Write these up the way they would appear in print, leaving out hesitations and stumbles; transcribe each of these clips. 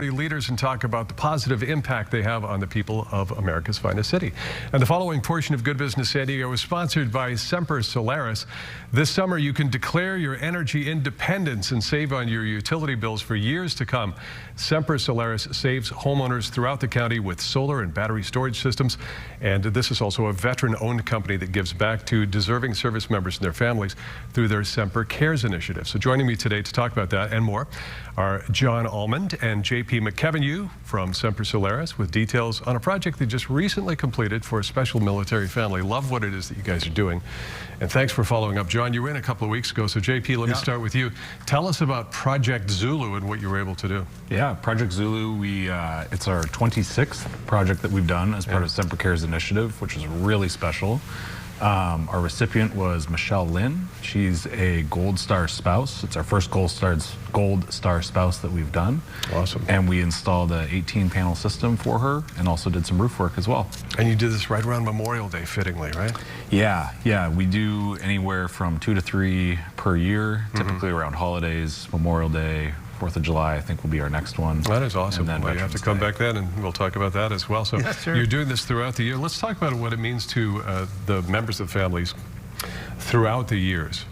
Leaders and talk about the positive impact they have on the people of America's finest city. And the following portion of Good Business San Diego is sponsored by Semper Solaris. This summer, you can declare your energy independence and save on your utility bills for years to come. Semper Solaris saves homeowners throughout the county with solar and battery storage systems. And this is also a veteran-owned company that gives back to deserving service members and their families through their Semper Cares Initiative. So joining me today to talk about that and more are John Almond and McEvenue from Semper Solaris with details on a project they just recently completed for a special military family. Love what it is that you guys are doing. And thanks for following up. John, you were in a couple of weeks ago, so JP, let me start with you. Tell us about Project Zulu and what you were able to do. Yeah, Project Zulu, it's our 26th project that we've done as part of Semper Cares Initiative, which is really special. Our recipient was Michelle Lynn. She's a Gold Star spouse. It's our first Gold Star spouse that we've done. Awesome. And we installed an 18-panel system for her and also did some roof work as well. And you did this right around Memorial Day, fittingly, right? Yeah. We do anywhere from 2 to 3 per year, typically around holidays, Memorial Day, 4th of July, I think will be our next one. That is awesome. And then well, you have to come back then, and we'll talk about that as well. So you're doing this throughout the year. Let's talk about what it means to the members of families throughout the years.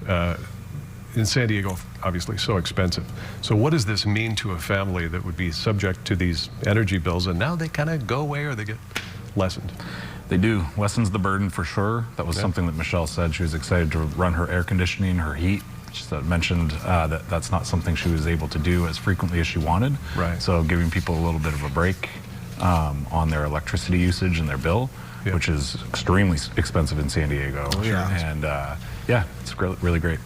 In San Diego, obviously, so expensive. So what does this mean to a family that would be subject to these energy bills, and now they kind of go away or they get lessened? They do. Lessens the burden for sure. That was something that Michelle said. She was excited to run her air conditioning, her heat. She mentioned that that's not something she was able to do as frequently as she wanted. Right. So giving people a little bit of a break on their electricity usage and their bill, which is extremely expensive in San Diego. And yeah, it's really great.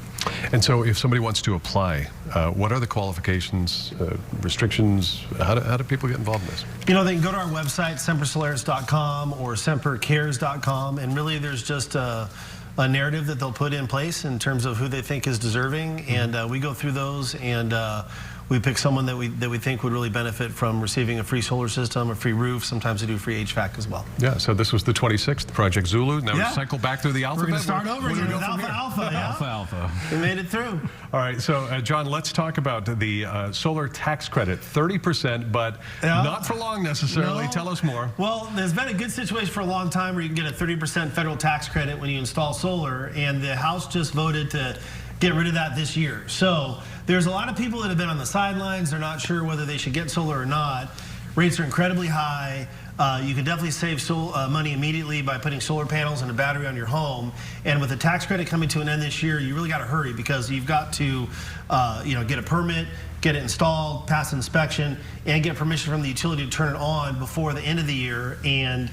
And so if somebody wants to apply, what are the qualifications, restrictions? How do people get involved in this? You know, they can go to our website, sempersolaris.com or sempercares.com, and really there's just a narrative that they'll put in place in terms of who they think is deserving, and we go through those, and we pick someone that we think would really benefit from receiving a free solar system, a free roof. Sometimes they do free HVAC as well. Yeah, so this was the 26th, Project Zulu. Now we cycle back through the alphabet. We're going to start over again with Alpha. Alpha. We made it through. All right, so John, let's talk about the solar tax credit, 30%, but not for long necessarily. Tell us more. Well, there's been a good situation for a long time where you can get a 30% federal tax credit when you install solar, and the House just voted to get rid of that this year. So there's a lot of people that have been on the sidelines. They're not sure whether they should get solar or not. Rates are incredibly high. You can definitely save money immediately by putting solar panels and a battery on your home. And with the tax credit coming to an end this year, you really got to hurry because you've got to get a permit, get it installed, pass inspection, and get permission from the utility to turn it on before the end of the year. And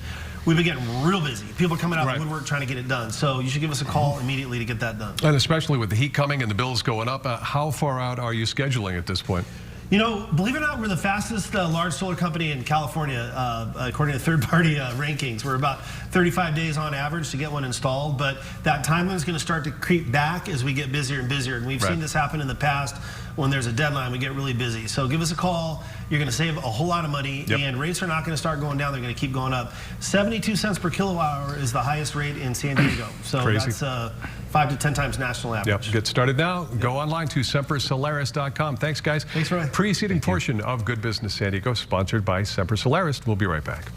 we've been getting real busy. People are coming out of the woodwork trying to get it done. So you should give us a call immediately to get that done. And especially with the heat coming and the bills going up, how far out are you scheduling at this point? You know, believe it or not, we're the fastest large solar company in California, according to third-party rankings. We're about 35 days on average to get one installed, but that timeline is going to start to creep back as we get busier and busier. And we've seen this happen in the past. When there's a deadline, we get really busy. So give us a call. You're going to save a whole lot of money, and rates are not going to start going down. They're going to keep going up. 72 cents per kilowatt hour is the highest rate in San Diego. So that's 5 to 10 times national average. Yep. Get started now. Go online to sempersolaris.com. Thanks, guys. Thanks, Roy. Preceding portion of Good Business San Diego, sponsored by Semper Solaris. We'll be right back.